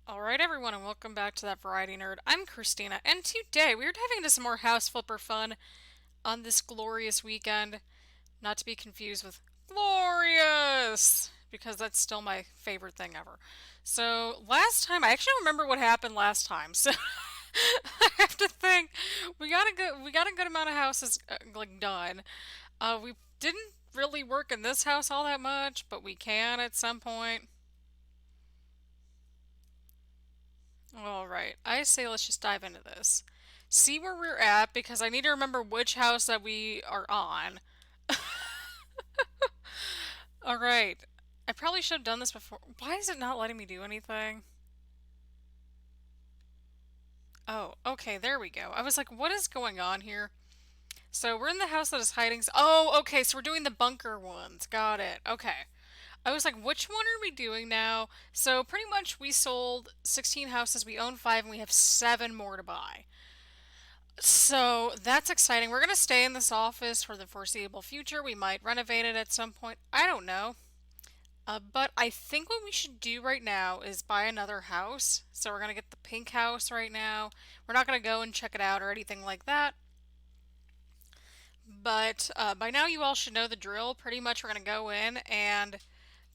Alright everyone, and welcome back to That Variety Nerd. I'm Christina, and today we're diving into some more House Flipper fun on this glorious weekend. Not to be confused with glorious, because that's still my favorite thing ever. So last time, I actually don't remember what happened last time, so I have to think. We got a good amount of houses like done. We didn't really work in this house all that much, but we can at some point. All right, I say let's just dive into this. See where we're at because I need to remember which house that we are on. All right. I probably should have done this before. Why is it not letting me do anything? Oh, okay, there we go. I was like, what is going on here? So we're in the house that is hiding. Oh, okay, so we're doing the bunker ones. Got it. Okay. I was like, which one are we doing now? So pretty much we sold 16 houses, we own 5, and we have 7 more to buy. So that's exciting. We're going to stay in this office for the foreseeable future. We might renovate it at some point. I don't know. But I think what we should do right now is buy another house. So we're going to get the pink house right now. We're not going to go and check it out or anything like that. But by now, you all should know the drill. Pretty much, we're going to go in and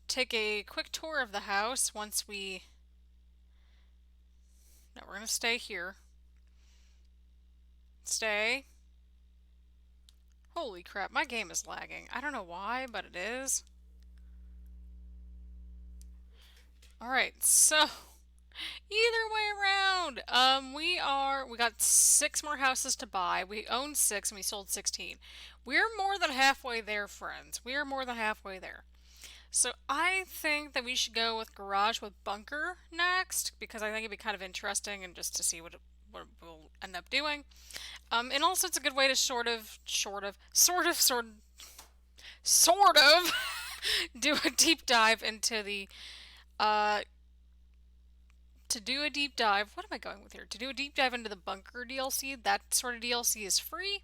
take a quick tour of the house once we. No, we're going to stay here. Stay. Holy crap, my game is lagging. I don't know why, but it is. Alright, so either way around, we got 6 more houses to buy. We own 6 and we sold 16. We're more than halfway there, friends. We are more than halfway there. So I think that we should go with garage with bunker next because I think it'd be kind of interesting and just to see what we'll end up doing. And also it's a good way to sort of do a deep dive into the uh to do a deep dive. What am I going with here? To do a deep dive into the bunker DLC. That sort of DLC is free.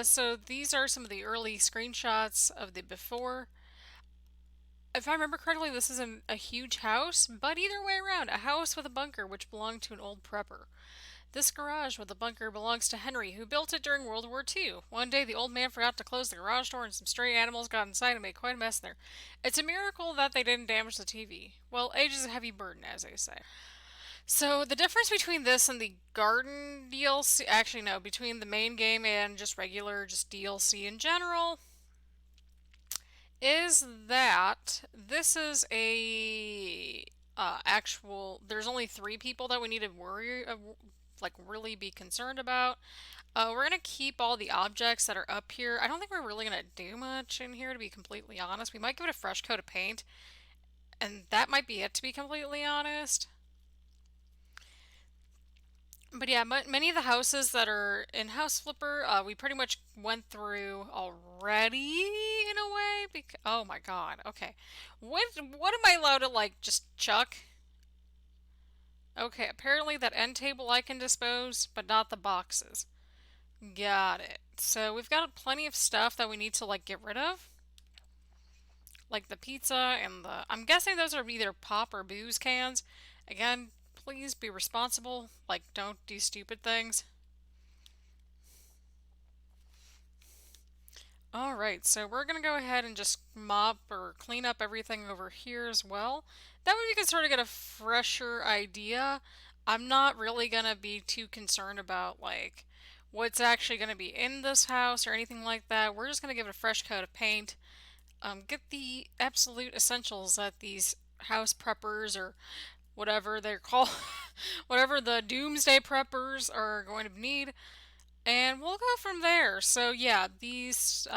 So these are some of the early screenshots of the before. If I remember correctly, this isn't a huge house, but either way around, a house with a bunker which belonged to an old prepper. This garage with the bunker belongs to Henry, who built it during World War II. One day, the old man forgot to close the garage door, and some stray animals got inside and made quite a mess there. It's a miracle that they didn't damage the TV. Well, age is a heavy burden, as they say. So, the difference between this and the garden DLC, actually, no, between the main game and just regular, just DLC in general, is that this is a actual. There's only 3 people that we need to worry, like really be concerned about. We're gonna keep all the objects that are up here. I don't think we're really gonna do much in here, to be completely honest. We might give it a fresh coat of paint, and that might be it, to be completely honest. But yeah, many of the houses that are in House Flipper, we pretty much went through already in a way. Oh my God. Okay, what am I allowed to like just chuck? Okay, apparently that end table I can dispose, but not the boxes. Got it. So we've got plenty of stuff that we need to like get rid of, like the pizza and the. I'm guessing those are either pop or booze cans. Again, please be responsible. Like, don't do stupid things. Alright, so we're gonna go ahead and just mop or clean up everything over here as well. That way we can sort of get a fresher idea. I'm not really gonna be too concerned about like what's actually gonna be in this house or anything like that. We're just gonna give it a fresh coat of paint. Get the absolute essentials that these house preppers or whatever they're called, whatever the doomsday preppers are going to need, and we'll go from there. So yeah, these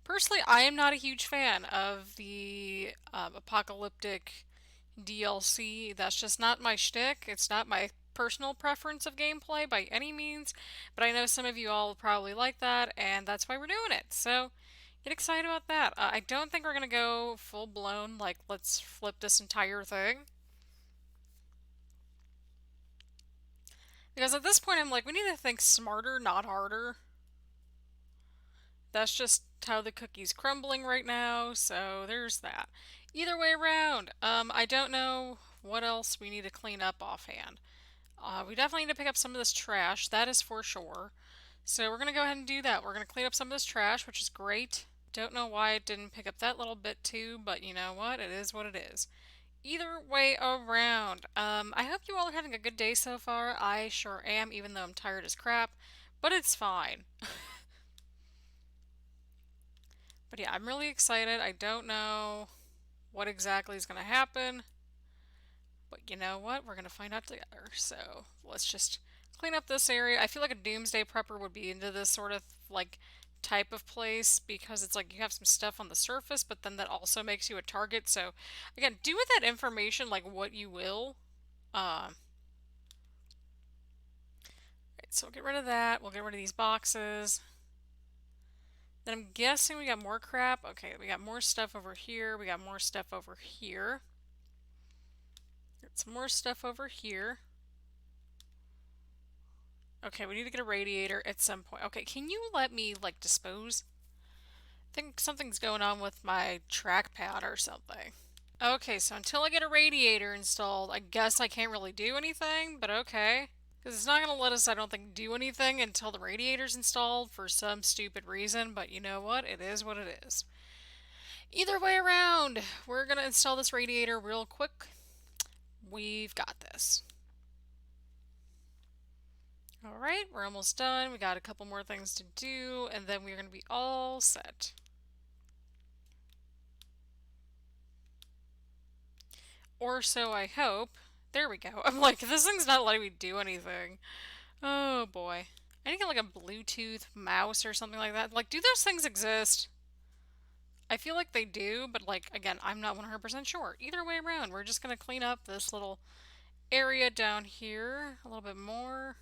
personally, I am not a huge fan of the apocalyptic DLC. That's just not my shtick. It's not my personal preference of gameplay by any means, but I know some of you all probably like that, and that's why we're doing it. So get excited about that. I don't think we're gonna go full blown, like, let's flip this entire thing. Because at this point, I'm like, we need to think smarter, not harder. That's just how the cookie's crumbling right now, so there's that. Either way around, I don't know what else we need to clean up offhand. We definitely need to pick up some of this trash, that is for sure. So we're going to go ahead and do that. We're going to clean up some of this trash, which is great. Don't know why it didn't pick up that little bit too, but you know what? It is what it is. Either way around, I hope you all are having a good day so far. I sure am, even though I'm tired as crap, but it's fine. But yeah, I'm really excited. I don't know what exactly is going to happen, but you know what? We're going to find out together. So let's just clean up this area. I feel like a doomsday prepper would be into this sort of like type of place because it's like you have some stuff on the surface, but then that also makes you a target. So again, do with that information like what you will. Right, so we'll get rid of that. We'll get rid of these boxes. Then I'm guessing we got more crap. Okay, we got more stuff over here. We got more stuff over here. Got some more stuff over here. Okay, we need to get a radiator at some point. Okay, can you let me, like, dispose? I think something's going on with my trackpad or something. Okay, so until I get a radiator installed, I guess I can't really do anything, but okay. Because it's not going to let us, I don't think, do anything until the radiator's installed for some stupid reason, but you know what? It is what it is. Either way around, we're going to install this radiator real quick. We've got this. Alright, we're almost done. We got a couple more things to do, and then we're going to be all set. Or so I hope. There we go. I'm like, this thing's not letting me do anything. Oh boy. I need to get like a Bluetooth mouse or something like that. Like, do those things exist? I feel like they do, but like, again, I'm not 100% sure. Either way around, we're just going to clean up this little area down here a little bit more.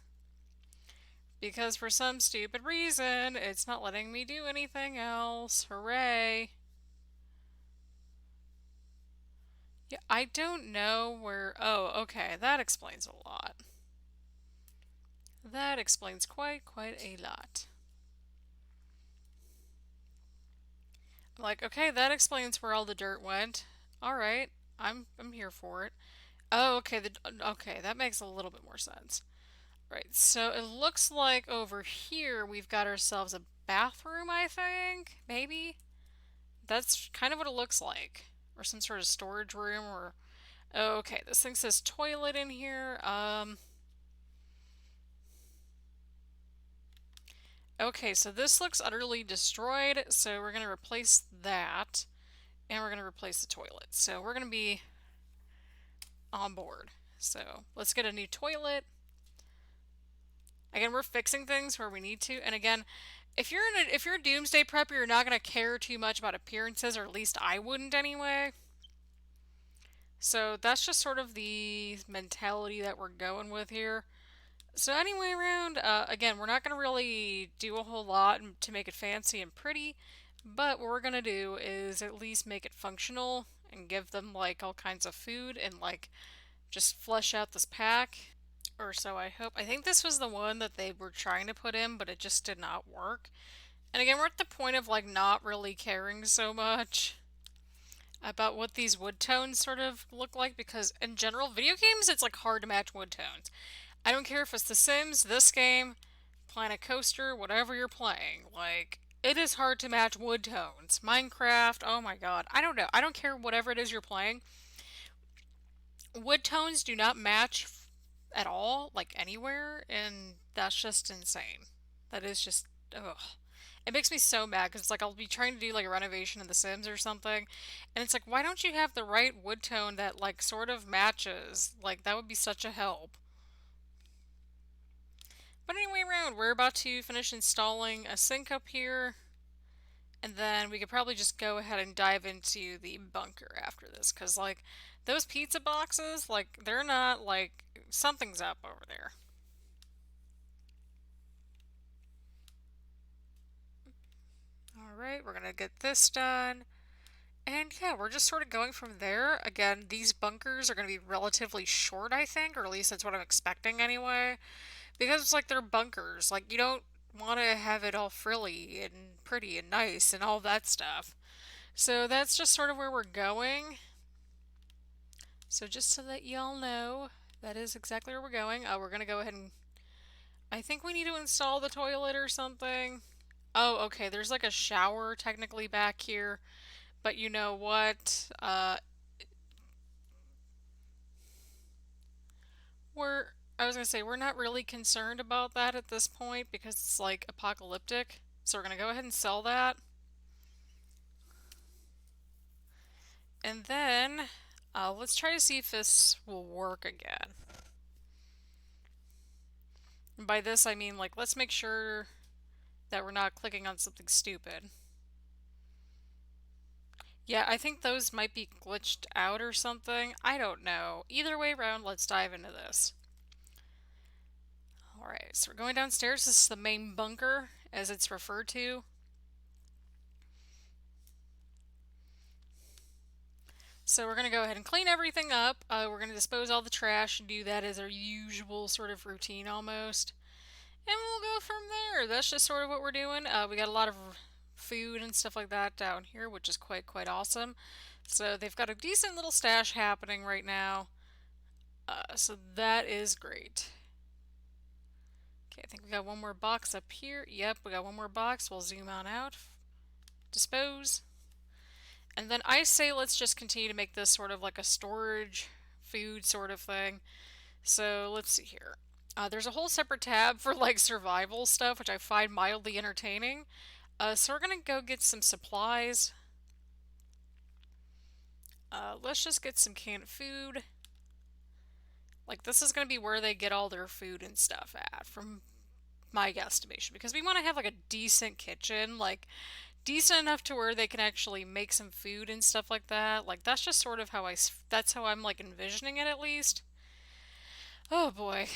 Because for some stupid reason, it's not letting me do anything else. Hooray. Yeah, I don't know where... Oh, okay, that explains a lot. That explains quite a lot. I'm like, okay, that explains where all the dirt went. Alright, I'm here for it. Oh, okay, okay, that makes a little bit more sense. Right, so it looks like over here we've got ourselves a bathroom, I think? Maybe? That's kind of what it looks like. Or some sort of storage room or... Okay, this thing says toilet in here. Okay, so this looks utterly destroyed, so we're going to replace that. And we're going to replace the toilet. So we're going to be on board. So let's get a new toilet. Again, we're fixing things where we need to. And again, if you're a doomsday prepper, you're not going to care too much about appearances, or at least I wouldn't anyway. So that's just sort of the mentality that we're going with here. So anyway around, again, we're not going to really do a whole lot to make it fancy and pretty, but what we're going to do is at least make it functional and give them like all kinds of food and like just flesh out this pack. Or so I hope. I think this was the one that they were trying to put in, but it just did not work. And again, we're at the point of like not really caring so much about what these wood tones sort of look like because in general, video games, it's like hard to match wood tones. I don't care if it's The Sims, this game, Planet Coaster, whatever you're playing. Like, it is hard to match wood tones. Minecraft, oh my god. I don't know. I don't care whatever it is you're playing. Wood tones do not match at all, like anywhere, and that's just insane. That is just, ugh. It makes me so mad because it's like I'll be trying to do like a renovation in The Sims or something, and it's like, why don't you have the right wood tone that like sort of matches? Like, that would be such a help. But anyway, around, we're about to finish installing a sink up here. And then we could probably just go ahead and dive into the bunker after this. Because, like, those pizza boxes, like, they're not, like, something's up over there. Alright, we're gonna get this done. And yeah, we're just sort of going from there. Again, these bunkers are going to be relatively short, I think, or at least that's what I'm expecting anyway. Because it's like they're bunkers. Like, you don't want to have it all frilly and pretty and nice and all that stuff. So that's just sort of where we're going. So just to let y'all know, that is exactly where we're going. We're gonna go ahead and I think we need to install the toilet or something. Oh, okay. There's like a shower technically back here, but you know what? We're I was gonna say we're not really concerned about that at this point because it's like apocalyptic. So we're gonna go ahead and sell that. And then let's try to see if this will work again. And by this I mean like let's make sure that we're not clicking on something stupid. Yeah, I think those might be glitched out or something. I don't know. Either way around, let's dive into this. Alright, so we're going downstairs. This is the main bunker, as it's referred to. So we're going to go ahead and clean everything up. We're going to dispose all the trash and do that as our usual sort of routine almost. And we'll go from there. That's just sort of what we're doing. We got a lot of food and stuff like that down here, which is quite awesome. So they've got a decent little stash happening right now. So that is great. Okay, I think we got one more box up here. Yep, we got one more box. We'll zoom on out. Dispose. And then I say let's just continue to make this sort of like a storage food sort of thing. So let's see here. There's a whole separate tab for like survival stuff, which I find mildly entertaining. So we're gonna go get some supplies. Let's just get some canned food. Like this is gonna be where they get all their food and stuff at, from my guesstimation, because we want to have like a decent kitchen, like decent enough to where they can actually make some food and stuff like that. Like that's just sort of how that's how I'm like envisioning it at least. Oh boy.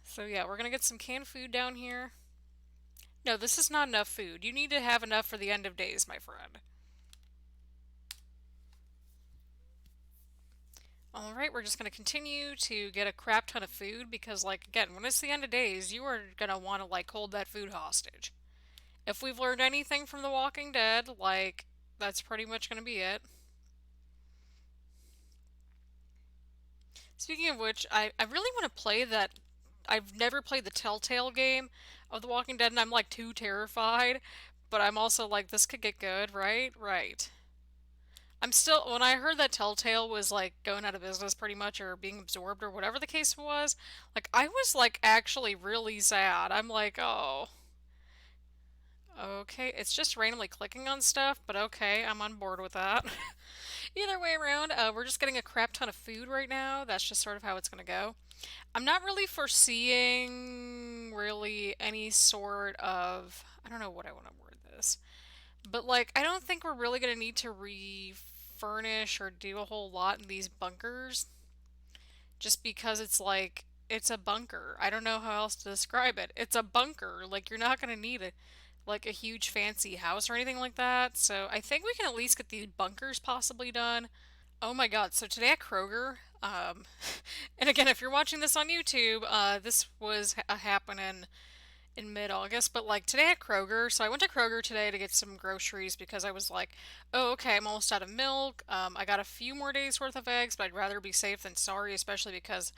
So yeah, we're gonna get some canned food down here. No, this is not enough food. You need to have enough for the end of days, my friend. Alright, we're just gonna continue to get a crap ton of food because, like, again, when it's the end of days, you are gonna want to, like, hold that food hostage. If we've learned anything from The Walking Dead, like, that's pretty much gonna be it. Speaking of which, I really want to play that. I've never played the Telltale game of The Walking Dead, and I'm like too terrified. But I'm also like, this could get good, right? Right. I'm still, when I heard that Telltale was like going out of business pretty much or being absorbed or whatever the case was, like I was like actually really sad. I'm like, oh, okay. It's just randomly clicking on stuff, but okay, I'm on board with that. Either way around, we're just getting a crap ton of food right now. That's just sort of how it's going to go. I'm not really foreseeing really any sort of, I don't know what I want to word this, but like I don't think we're really going to need to refurnish or do a whole lot in these bunkers just because it's like it's a bunker. I don't know how else to describe it. It's a bunker. Like you're not going to need it like a huge fancy house or anything like that. So I think we can at least get these bunkers possibly done. Oh my God. So today at Kroger, and again, if you're watching this on YouTube, this was happening in mid-August, but like today at Kroger, so I went to Kroger today to get some groceries because I was like, oh, okay, I'm almost out of milk. I got a few more days worth of eggs, but I'd rather be safe than sorry, especially because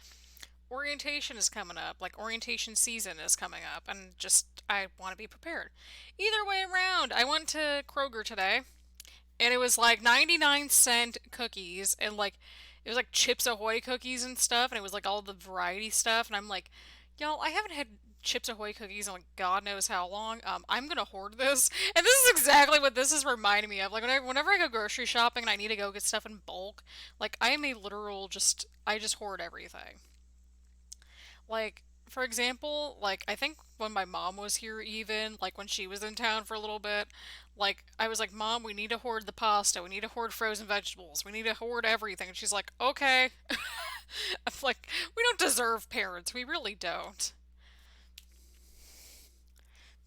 orientation is coming up, like orientation season is coming up, and just I want to be prepared. Either way around, I went to Kroger today and it was like 99-cent cookies and like it was like Chips Ahoy cookies and stuff and it was like all the variety stuff and I'm like, y'all, I haven't had Chips Ahoy cookies in like God knows how long. I'm gonna hoard this, and this is exactly what this is reminding me of. Like whenever I go grocery shopping and I need to go get stuff in bulk, like I am a literal just I just hoard everything. Like, for example, like I think when my mom was here even, like when she was in town for a little bit, like I was like, "Mom, we need to hoard the pasta. We need to hoard frozen vegetables. We need to hoard everything." And she's like, "Okay." I'm like, "We don't deserve parents. We really don't."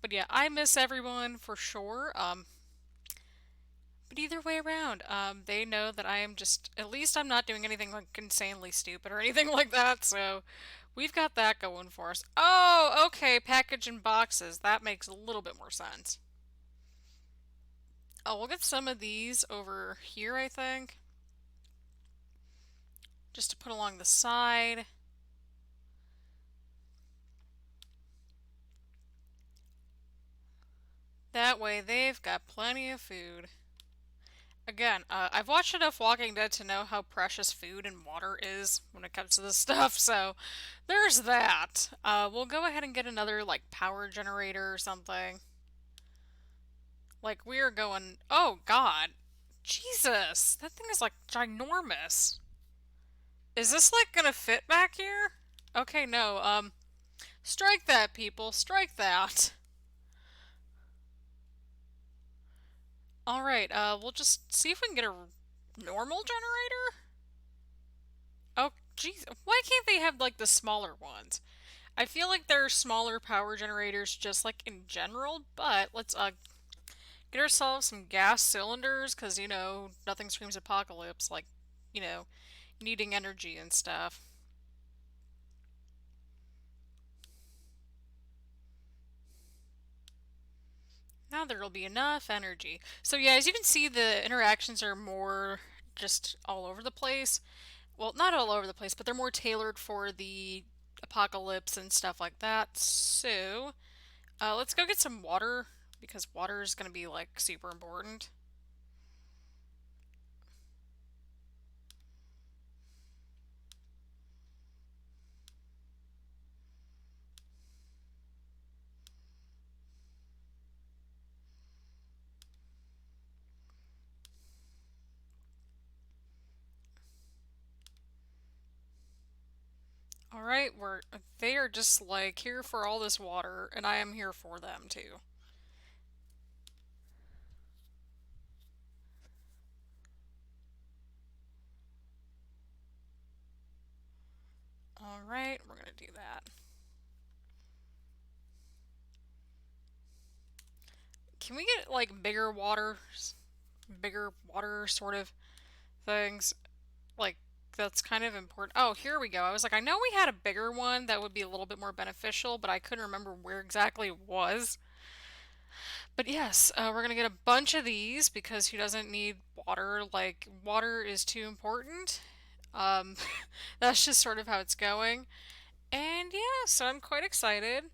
But yeah, I miss everyone for sure. But either way around, they know that I am just, at least I'm not doing anything like insanely stupid or anything like that, so we've got that going for us. Oh, okay, package and boxes. That makes a little bit more sense. Oh, we'll get some of these over here, I think. just to put along the side. That way they've got plenty of food. Again, I've watched enough Walking Dead to know how precious food and water is when it comes to this stuff, so there's that. We'll go ahead and get another, like, power generator or something. Like, we are going... Oh, God. Jesus! That thing is, like, ginormous. Is this, like, gonna fit back here? Okay, no, strike that, people. Strike that. Alright, we'll just see if we can get a normal generator? Oh, jeez. Why can't they have, like, the smaller ones? I feel like there are smaller power generators just, like, in general, but let's, get ourselves some gas cylinders, because, nothing screams apocalypse like, you know, needing energy and stuff. Now there'll be enough energy. So yeah, as you can see, the interactions are more just all over the place. Well, not all over the place, but they're more tailored for the apocalypse and stuff like that. So, let's go get some water because water is going to be like super important. All right, they are just like here for all this water, and I am here for them too. All right, we're gonna do that. Can we get like bigger water sort of things? Like that's kind of important. Oh, here we go. I was like, I know we had a bigger one that would be a little bit more beneficial, but I couldn't remember where exactly it was. But yes, we're gonna get a bunch of these because who doesn't need water? Like, water is too important. Um, that's just sort of how it's going. And yeah, so I'm quite excited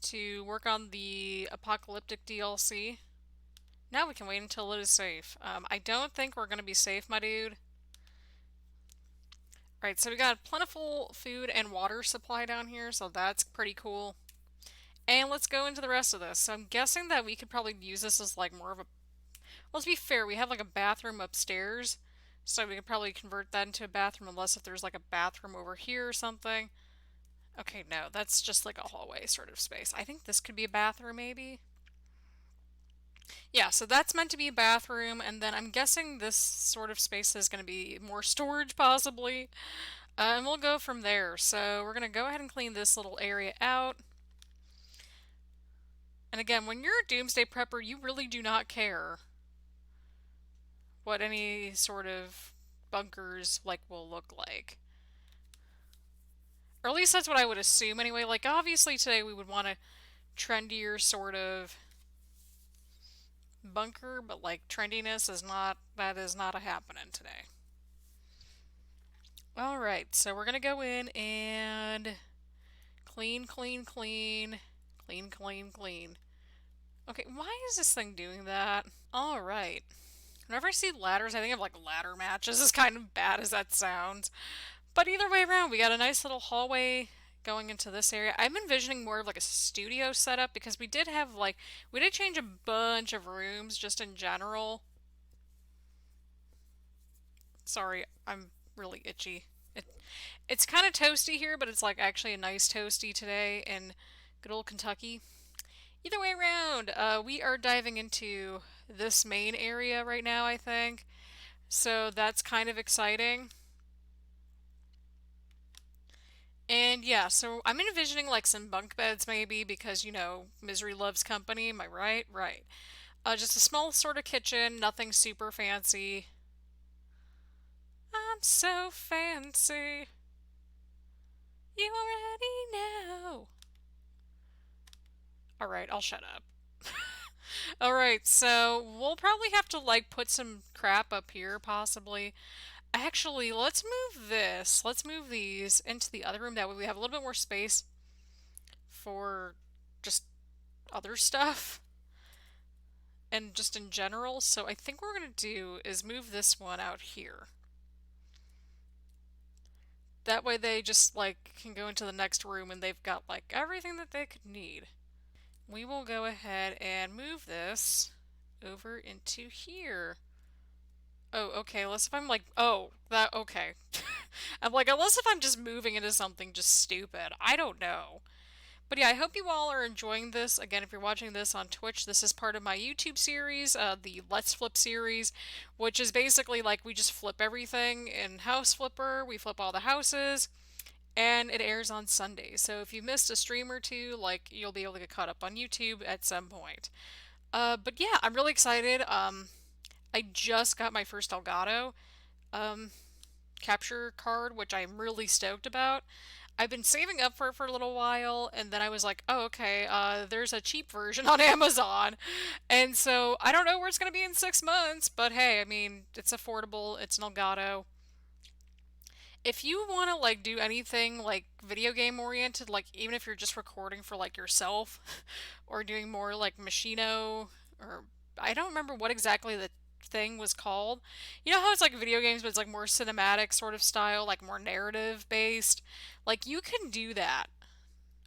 to work on the apocalyptic DLC. Now we can wait until it is safe. I don't think we're gonna be safe, my dude. Right, so we got plentiful food and water supply down here, so that's pretty cool. And let's go into the rest of this. So I'm guessing that we could probably use this as like more of a... Well, let's be fair, we have like a bathroom upstairs, so we could probably convert that into a bathroom unless if there's like a bathroom over here or something. Okay, no, that's just like a hallway sort of space. I think this could be a bathroom maybe. Yeah, so that's meant to be a bathroom, and then I'm guessing this sort of space is going to be more storage possibly. And we'll go from there. So we're going to go ahead and clean this little area out. And again, when you're a doomsday prepper, you really do not care what any sort of bunkers like will look like. Or at least that's what I would assume anyway. Like obviously today we would want a trendier sort of bunker, but like trendiness is not a happening today. All right, so we're gonna go in and clean, clean, clean, clean, clean, clean. Okay, why is this thing doing that? All right. Whenever I see ladders, I think of like ladder matches, as kind of bad as that sounds. But either way around, we got a nice little hallway going into this area. I'm envisioning more of like a studio setup because we did change a bunch of rooms just in general. Sorry, I'm really itchy. It, it's kind of toasty here, but it's like actually a nice toasty today in good old Kentucky. Either way around, we are diving into this main area right now, I think. So that's kind of exciting. And yeah, so I'm envisioning like some bunk beds maybe because, misery loves company, am I right? Right. Just a small sort of kitchen, nothing super fancy. I'm so fancy. You already know. Alright, I'll shut up. Alright, so we'll probably have to like put some crap up here possibly. Actually, let's move this. Let's move these into the other room. That way we have a little bit more space for just other stuff and just in general. So I think what we're going to do is move this one out here. That way they just like can go into the next room and they've got like everything that they could need. We will go ahead and move this over into here. Oh, okay. Unless if I'm like, oh, that, okay. I'm like, unless if I'm just moving into something just stupid. I don't know. But yeah, I hope you all are enjoying this. Again, if you're watching this on Twitch, this is part of my YouTube series, the Let's Flip series, which is basically like we just flip everything in House Flipper. We flip all the houses, and it airs on Sundays. So if you missed a stream or two, like you'll be able to get caught up on YouTube at some point. But yeah, I'm really excited. I just got my first Elgato um, capture card, which I'm really stoked about. I've been saving up for it for a little while, and then I was like, oh, okay, there's a cheap version on Amazon. And so I don't know where it's going to be in 6 months, but hey, I mean, it's affordable, it's an Elgato. If you want to like do anything like video game oriented, like even if you're just recording for like yourself or doing more like Machino or I don't remember what exactly the thing was called. You know how it's like video games but it's like more cinematic sort of style, like more narrative based? Like you can do that.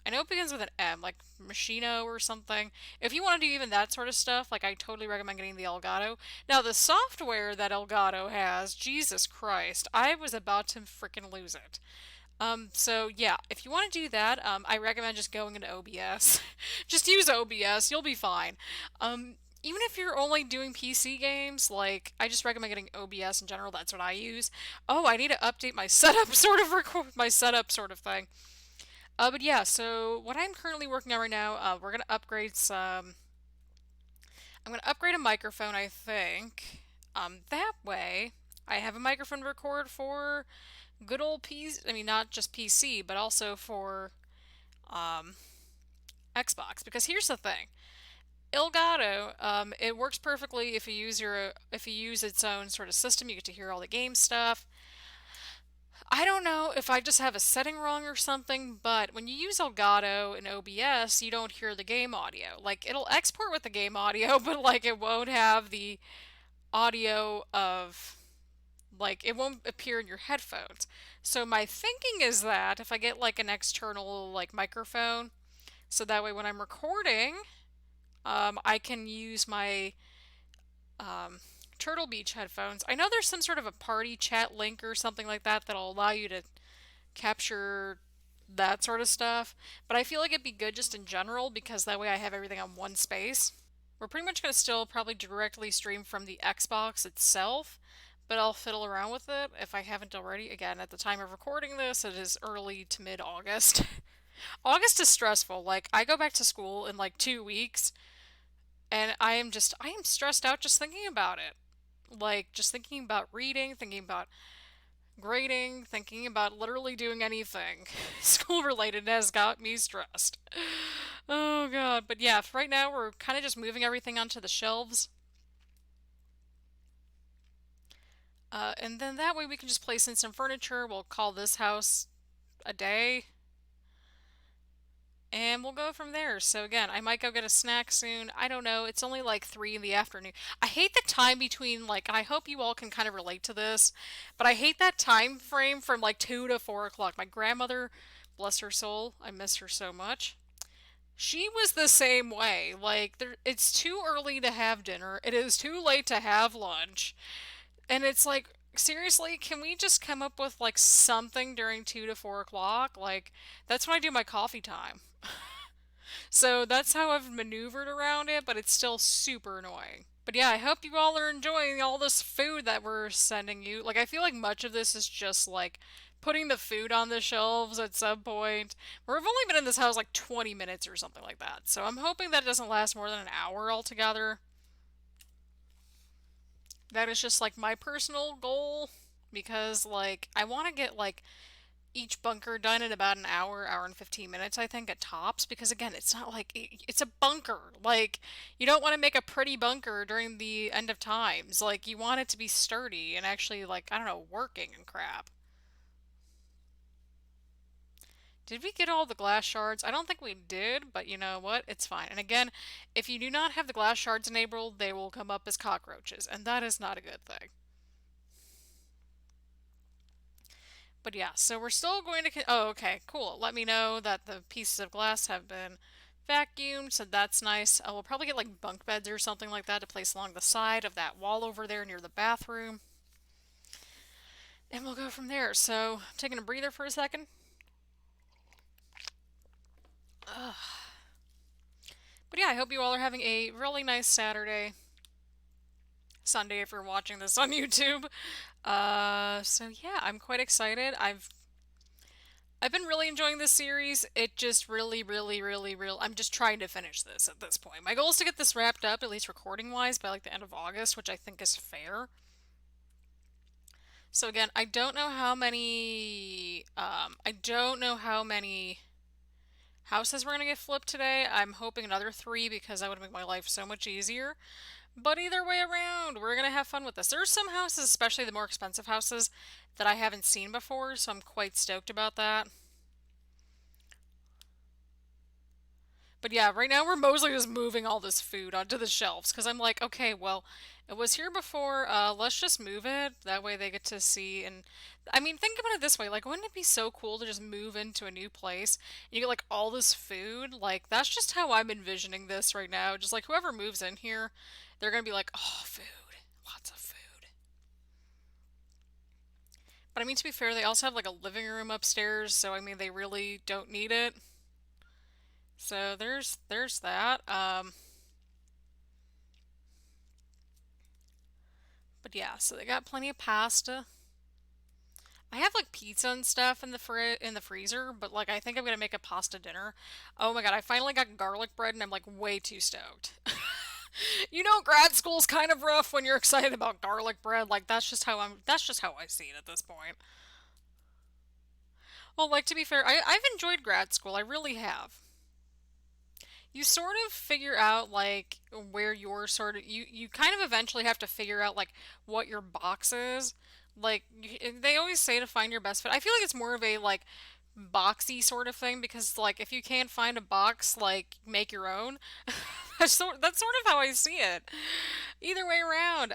I know it begins with an M, like Machino or something. If you want to do even that sort of stuff, like I totally recommend getting the Elgato. Now, the software that Elgato has, Jesus Christ, I was about to freaking lose it. So yeah, if you want to do that, I recommend just going into OBS. Just use OBS, you'll be fine. Even if you're only doing PC games, like I just recommend getting OBS in general. That's what I use. Oh, I need to update my setup sort of my setup sort of thing. But yeah, so what I'm currently working on right now, we're gonna upgrade some. I'm gonna upgrade a microphone, I think. That way, I have a microphone to record for good old PC. I mean, not just PC, but also for um, Xbox. Because here's the thing, Elgato, it works perfectly if you use its own sort of system. You get to hear all the game stuff. I don't know if I just have a setting wrong or something, but when you use Elgato and OBS, you don't hear the game audio. Like, it'll export with the game audio, but, like, it won't have the audio of, like, it won't appear in your headphones. So, my thinking is that if I get, like, an external, like, microphone, so that way when I'm recording, I can use my um, Turtle Beach headphones. I know there's some sort of a party chat link or something like that that'll allow you to capture that sort of stuff. But I feel like it'd be good just in general because that way I have everything on one space. We're pretty much going to still probably directly stream from the Xbox itself, but I'll fiddle around with it if I haven't already. Again, at the time of recording this, it is early to mid August. August is stressful. Like, I go back to school in like 2 weeks, and I am stressed out just thinking about it. Like, just thinking about reading, thinking about grading, thinking about literally doing anything school related has got me stressed. Oh god. But yeah, right now we're kind of just moving everything onto the shelves. And then that way we can just place in some furniture. We'll call this house a day. And we'll go from there. So again, I might go get a snack soon. I don't know. It's only like 3 in the afternoon. I hate the time between like I hope you all can kind of relate to this, but I hate that time frame from like 2 to 4 o'clock. My grandmother, bless her soul, I miss her so much. She was the same way. Like it's too early to have dinner. It is too late to have lunch. And it's like seriously, can we just come up with like something during 2 to 4 o'clock? Like that's when I do my coffee time. So that's how I've maneuvered around it, but it's still super annoying. But yeah, I hope you all are enjoying all this food that we're sending you. Like, I feel like much of this is just like putting the food on the shelves at some point. We've only been in this house like 20 minutes or something like that. So I'm hoping that it doesn't last more than an hour altogether. That is just like my personal goal because like I want to get like each bunker done in about an hour, hour and 15 minutes, I think, at tops. Because again, it's not like it's a bunker. Like, you don't want to make a pretty bunker during the end of times. Like, you want it to be sturdy and actually, like, I don't know, working and crap. Did we get all the glass shards? I don't think we did, but you know what? It's fine. And again, if you do not have the glass shards enabled, they will come up as cockroaches, and that is not a good thing. But yeah, so we're still going to. Oh, okay, cool. Let me know that the pieces of glass have been vacuumed, so that's nice. We'll probably get like bunk beds or something like that to place along the side of that wall over there near the bathroom. And we'll go from there. So, I'm taking a breather for a second. But yeah, I hope you all are having a really nice Saturday, Sunday if you're watching this on YouTube. So yeah, I'm quite excited. I've been really enjoying this series. It just really. I'm just trying to finish this at this point. My goal is to get this wrapped up, at least recording wise, by like the end of August, which I think is fair. So again, I don't know how many houses we're gonna get flipped today. I'm hoping another three because that would make my life so much easier. But either way around, we're gonna have fun with this. There's some houses, especially the more expensive houses, that I haven't seen before, so I'm quite stoked about that. But yeah, right now we're mostly just moving all this food onto the shelves because I'm like, okay, well, it was here before. Let's just move it. That way they get to see. And I mean, think about it this way: like, wouldn't it be so cool to just move into a new place and you get like all this food? Like, that's just how I'm envisioning this right now. Just like whoever moves in here, they're gonna be like, oh, food, lots of food. But I mean, to be fair, they also have like a living room upstairs, so I mean, they really don't need it. So there's that. But yeah, so they got plenty of pasta. I have like pizza and stuff in the in the freezer, but like I think I'm gonna make a pasta dinner. Oh my god, I finally got garlic bread and I'm like way too stoked. You know, grad school's kind of rough when you're excited about garlic bread. Like that's just how I see it at this point. Well, like to be fair, I've enjoyed grad school. I really have. You sort of figure out like where your sort of you kind of eventually have to figure out like what your box is. Like they always say to find your best fit. I feel like it's more of a like boxy sort of thing because like if you can't find a box, like make your own. That's sort of how I see it. Either way around.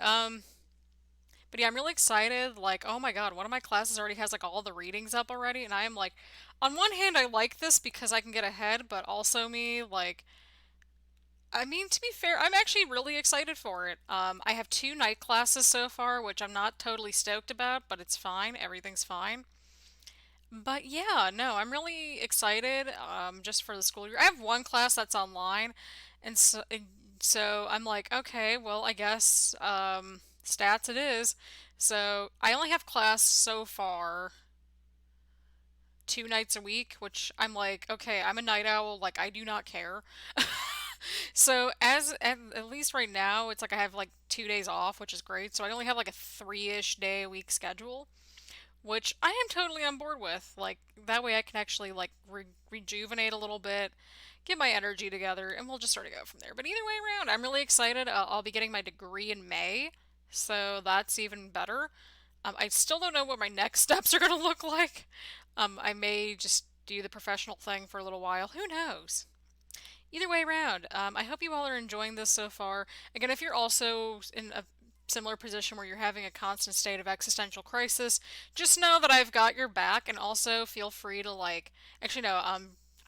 But yeah, I'm really excited. Like, oh my God, one of my classes already has like all the readings up already, and I am like, on one hand, I like this because I can get ahead, but also me like I mean, to be fair, I'm actually really excited for it. I have two night classes so far, which I'm not totally stoked about, but it's fine. Everything's fine. But yeah, no, I'm really excited just for the school year. I have one class that's online, and so I'm like, okay, well, I guess stats it is. So I only have class so far 2 nights a week, which I'm like, okay, I'm a night owl, like I do not care. So at least right now, it's like I have like 2 days off, which is great. So I only have like a three-ish day a week schedule, which I am totally on board with. Like that way I can actually like rejuvenate a little bit, get my energy together, and we'll just sort of go from there. But either way around, I'm really excited. I'll be getting my degree in May, so that's even better. I still don't know what my next steps are going to look like. I may just do the professional thing for a little while. Who knows? Either way around, I hope you all are enjoying this so far. Again, if you're also in a similar position where you're having a constant state of existential crisis, just know that I've got your back, and also feel free to like, actually no,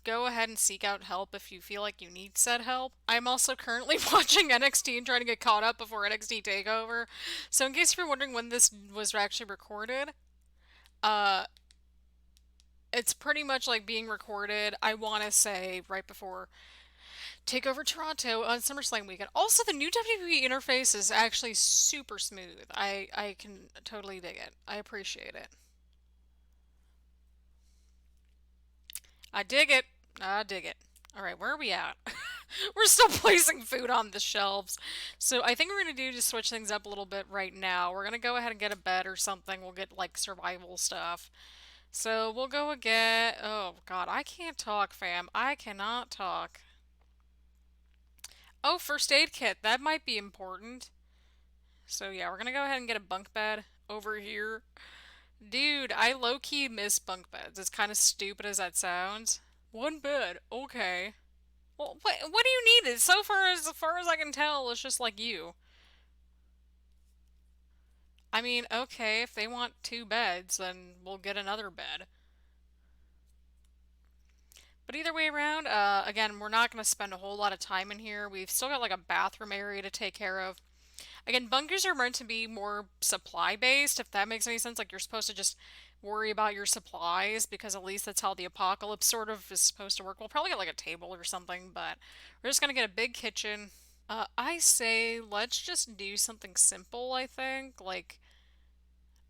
go ahead and seek out help if you feel like you need said help. I'm also currently watching NXT and trying to get caught up before NXT Takeover. So in case you're wondering when this was actually recorded, uh, it's pretty much like being recorded. I want to say right before take over Toronto on SummerSlam weekend. Also, the new WWE interface is actually super smooth. I can totally dig it. I appreciate it. I dig it. I dig it. All right, where are we at? We're still placing food on the shelves. So I think we're going to do just switch things up a little bit right now. We're going to go ahead and get a bed or something. We'll get like survival stuff. So we'll go again. Oh God, I can't talk, fam. I cannot talk. Oh, first aid kit. That might be important. So yeah, we're gonna go ahead and get a bunk bed over here. Dude, I low-key miss bunk beds. As kind of stupid as that sounds. One bed, okay. Well, what do you need? It far as I can tell, it's just like you. I mean, okay, if they want two beds, then we'll get another bed. But either way around, again, we're not going to spend a whole lot of time in here. We've still got like a bathroom area to take care of. Again, bunkers are meant to be more supply based, if that makes any sense. Like you're supposed to just worry about your supplies because at least that's how the apocalypse sort of is supposed to work. We'll probably get like a table or something, but we're just going to get a big kitchen. I say let's just do something simple, I think. Like,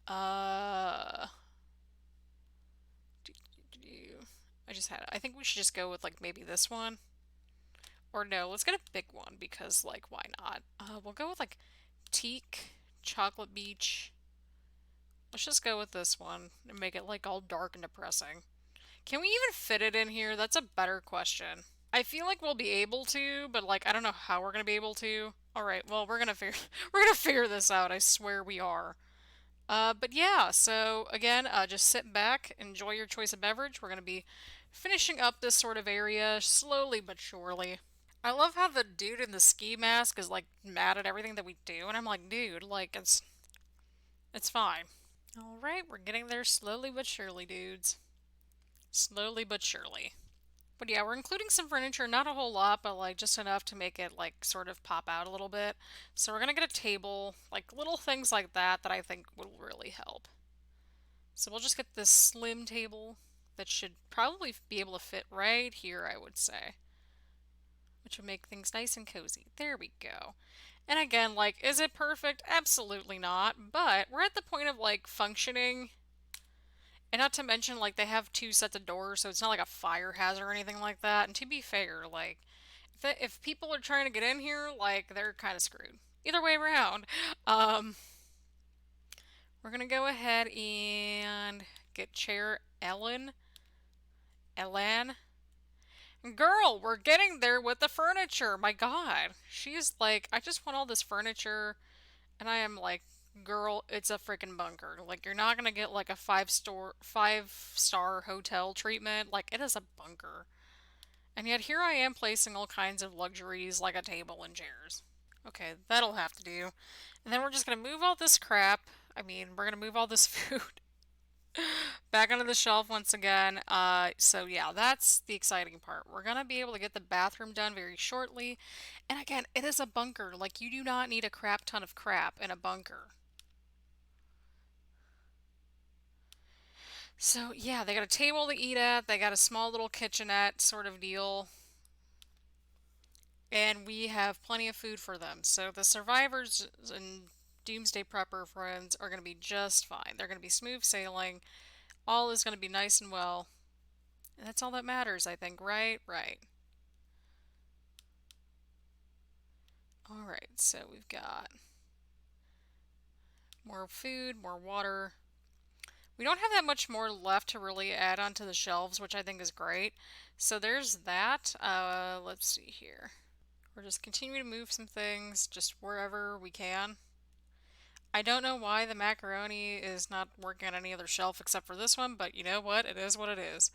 uh, I just had it. I think we should just go with like maybe this one. Or no, let's get a big one because like why not? We'll go with like teak, chocolate beach. Let's just go with this one and make it like all dark and depressing. Can we even fit it in here? That's a better question. I feel like we'll be able to, but like I don't know how we're gonna be able to. All right, well we're gonna figure we're gonna figure this out. I swear we are. But yeah, so again, just sit back, enjoy your choice of beverage. We're gonna be finishing up this sort of area slowly but surely. I love how the dude in the ski mask is like mad at everything that we do, and I'm like, dude, like it's fine. All right, we're getting there slowly but surely, dudes. Slowly but surely. But yeah, we're including some furniture, not a whole lot, but like just enough to make it like sort of pop out a little bit. So we're gonna get a table, like little things like that that I think will really help. So we'll just get this slim table that should probably be able to fit right here, I would say, which would make things nice and cozy. There we go. And again, like, is it perfect? Absolutely not. But we're at the point of like functioning. And not to mention, like, they have two sets of doors, so it's not like a fire hazard or anything like that. And to be fair, like, if people are trying to get in here, like, they're kind of screwed. Either way around. Um, we're gonna go ahead and get Chair Ellen. Girl, we're getting there with the furniture. My God. She's like, I just want all this furniture. And I am like, girl, it's a freaking bunker. Like, you're not gonna get like a five star hotel treatment. Like, it is a bunker. And yet here I am placing all kinds of luxuries like a table and chairs. Okay, that'll have to do. And then we're just gonna move all this crap. I mean, we're gonna move all this food back onto the shelf once again. So yeah, that's the exciting part. We're gonna be able to get the bathroom done very shortly. And again, it is a bunker. Like, you do not need a crap ton of crap in a bunker. So yeah, they got a table to eat at. They got a small little kitchenette sort of deal. And we have plenty of food for them. So the survivors and Doomsday Prepper friends are going to be just fine. They're going to be smooth sailing. All is going to be nice and well. And that's all that matters, I think. Right? Right. Alright, so we've got more food, more water. We don't have that much more left to really add onto the shelves, which I think is great. So there's that. Let's see here. We're just continuing to move some things just wherever we can. I don't know why the macaroni is not working on any other shelf except for this one, but you know what? It is what it is.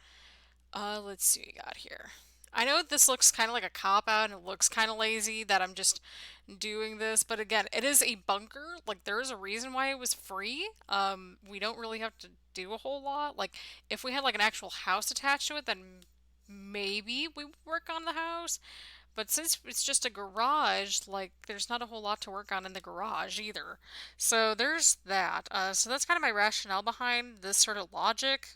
Let's see what we got here. I know this looks kind of like a cop out and it looks kind of lazy that I'm just doing this, but again, it is a bunker. Like, there is a reason why it was free. We don't really have to do a whole lot. Like, if we had like an actual house attached to it, then maybe we would work on the house. But since it's just a garage, like, there's not a whole lot to work on in the garage either. So there's that. So that's kind of my rationale behind this sort of logic.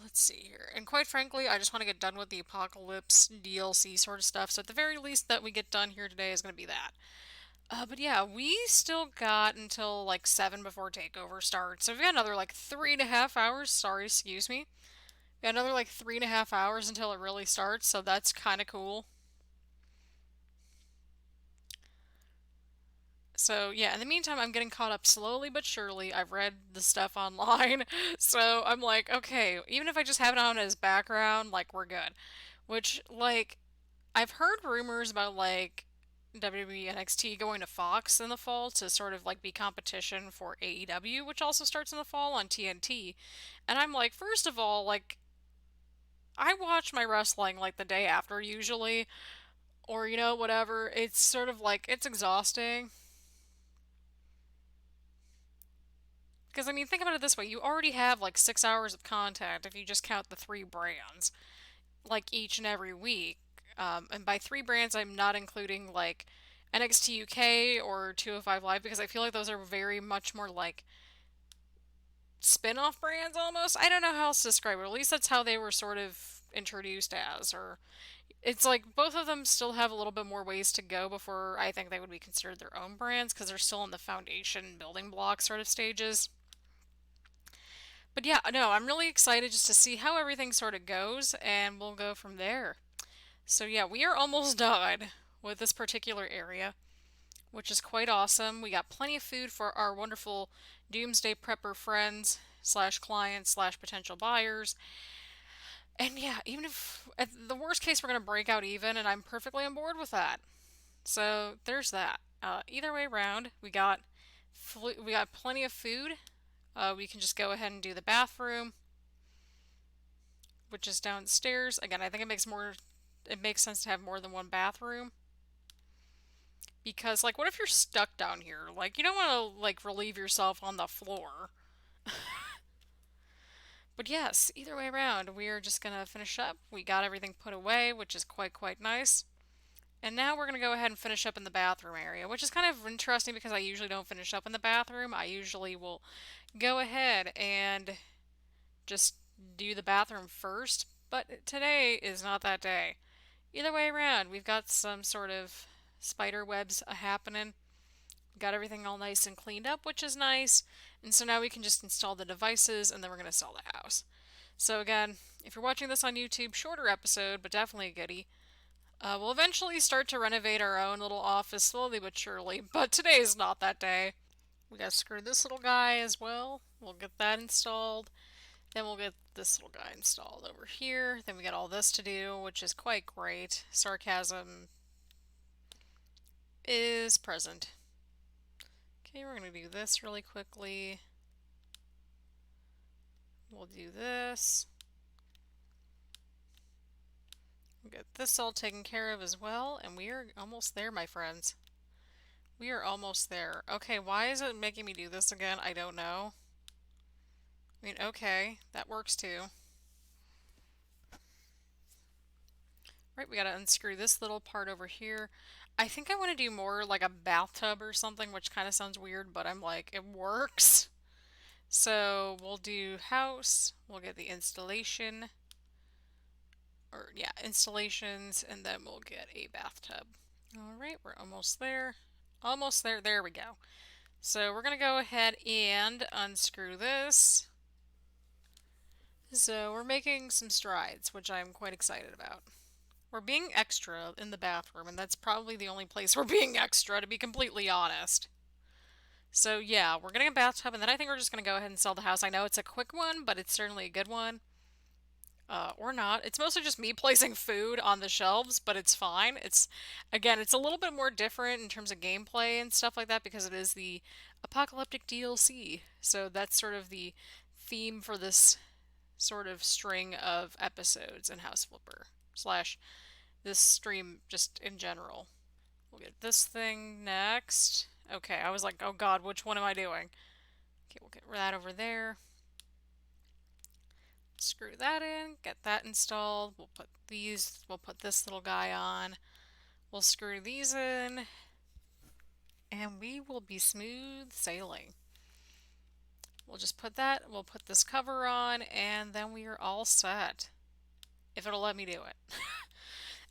Let's see here. And quite frankly, I just want to get done with the Apocalypse DLC sort of stuff. So at the very least that we get done here today is going to be that. But yeah, we still got until like 7 before takeover starts. So we've got another like 3.5 hours. Sorry, excuse me. We got another like 3.5 hours until it really starts. So that's kind of cool. So yeah, in the meantime, I'm getting caught up slowly but surely. I've read the stuff online, so I'm like, okay, even if I just have it on as background, like we're good. Which like I've heard rumors about like WWE NXT going to Fox in the fall to sort of like be competition for AEW, which also starts in the fall on TNT. And I'm like, first of all, like I watch my wrestling like the day after usually, or whatever. It's sort of like it's exhausting. Because, I mean, think about it this way. You already have like 6 hours of content if you just count the three brands, like each and every week. And by three brands, I'm not including like NXT UK or 205 Live because I feel like those are very much more like spin off brands almost. I don't know how else to describe it. At least that's how they were sort of introduced as. Or it's like both of them still have a little bit more ways to go before I think they would be considered their own brands because they're still in the foundation building block sort of stages. But yeah, no, I'm really excited just to see how everything sort of goes, and we'll go from there. So yeah, we are almost done with this particular area, which is quite awesome. We got plenty of food for our wonderful doomsday prepper friends slash clients slash potential buyers. And yeah, even if at the worst case we're gonna break out even, and I'm perfectly on board with that. So there's that. Either way around, we got plenty of food. We can just go ahead and do the bathroom, which is downstairs. Again, I think it makes sense to have more than one bathroom because like what if you're stuck down here? Like you don't want to like relieve yourself on the floor. But yes, either way around, we are just going to finish up. We got everything put away, which is quite nice. And now we're going to go ahead and finish up in the bathroom area, which is kind of interesting because I usually don't finish up in the bathroom. I usually will go ahead and just do the bathroom first, but today is not that day. Either way around, we've got some sort of spider webs happening. Got everything all nice and cleaned up, which is nice. And so now we can just install the devices and then we're going to sell the house. So again, if you're watching this on YouTube, shorter episode, but definitely a goodie. We'll eventually start to renovate our own little office slowly but surely, but today is not that day. We gotta screw this little guy as well. We'll get that installed. Then we'll get this little guy installed over here. Then we got all this to do, which is quite great. Sarcasm is present. Okay, we're going to do this really quickly. We'll do this. We'll get this all taken care of as well, and we are almost there, my friends. We are almost there. Okay, why is it making me do this again? I don't know. I mean, okay, that works too. Right, we gotta unscrew this little part over here. I think I want to do more like a bathtub or something, which kind of sounds weird, but I'm like, it works. So we'll do house, we'll get the installation, or yeah, installations, and then we'll get a bathtub. All right, we're almost there. Almost there. There we go. So we're going to go ahead and unscrew this. So we're making some strides, which I'm quite excited about. We're being extra in the bathroom, and that's probably the only place we're being extra, to be completely honest. So yeah, we're getting a bathtub, and then I think we're just going to go ahead and sell the house. I know it's a quick one, but it's certainly a good one. Or not. It's mostly just me placing food on the shelves, but it's fine. Again, it's a little bit more different in terms of gameplay and stuff like that because it is the apocalyptic DLC. So that's sort of the theme for this sort of string of episodes in House Flipper slash this stream just in general. We'll get this thing next. Okay, I was like, oh god, which one am I doing? Okay, we'll get that over there. Screw that in, get that installed. We'll put this little guy on. We'll screw these in, and we will be smooth sailing. We'll put this cover on, and then we are all set. If it'll let me do it.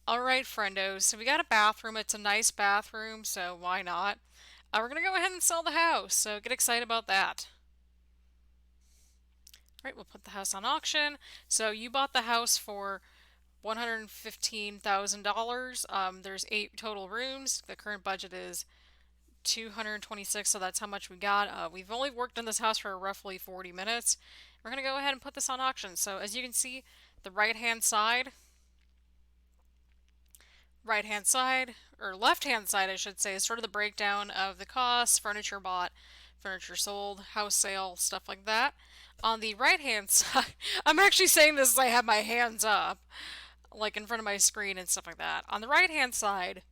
Alright, friendos, so we got a bathroom. It's a nice bathroom, so why not? We're gonna go ahead and sell the house, so get excited about that. Right, we'll put the house on auction. So you bought the house for $115,000. There's 8 total rooms. The current budget is 226, so that's how much we got. We've only worked in this house for roughly 40 minutes. We're going to go ahead and put this on auction. So as you can see, the right hand side, or left hand side, I should say, is sort of the breakdown of the costs, furniture bought, furniture sold, house sale, stuff like that. On the right hand side, I'm actually saying this as I have my hands up, like in front of my screen and stuff like that. On the right hand side,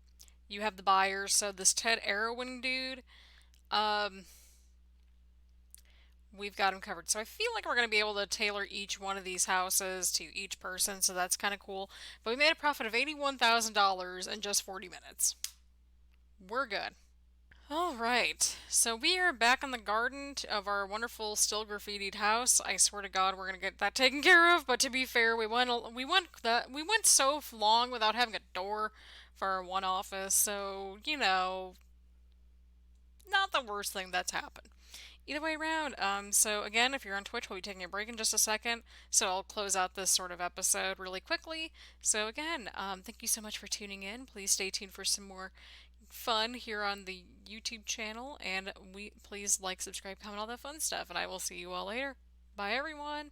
you have the buyers. So this Ted Arrowing dude, um, we've got him covered. So I feel like we're going to be able to tailor each one of these houses to each person, so that's kind of cool. But we made a profit of $81,000 in just 40 minutes. We're good. All right, so we are back in the garden of our wonderful still graffitied house. I swear to God, we're gonna get that taken care of. But to be fair, we went so long without having a door for our one office, so not the worst thing that's happened. Either way around. So again, if you're on Twitch, we'll be taking a break in just a second. So I'll close out this sort of episode really quickly. So again, thank you so much for tuning in. Please stay tuned for some more fun here on the YouTube channel, and we please like, subscribe, comment, all that fun stuff, and I will see you all later. Bye everyone.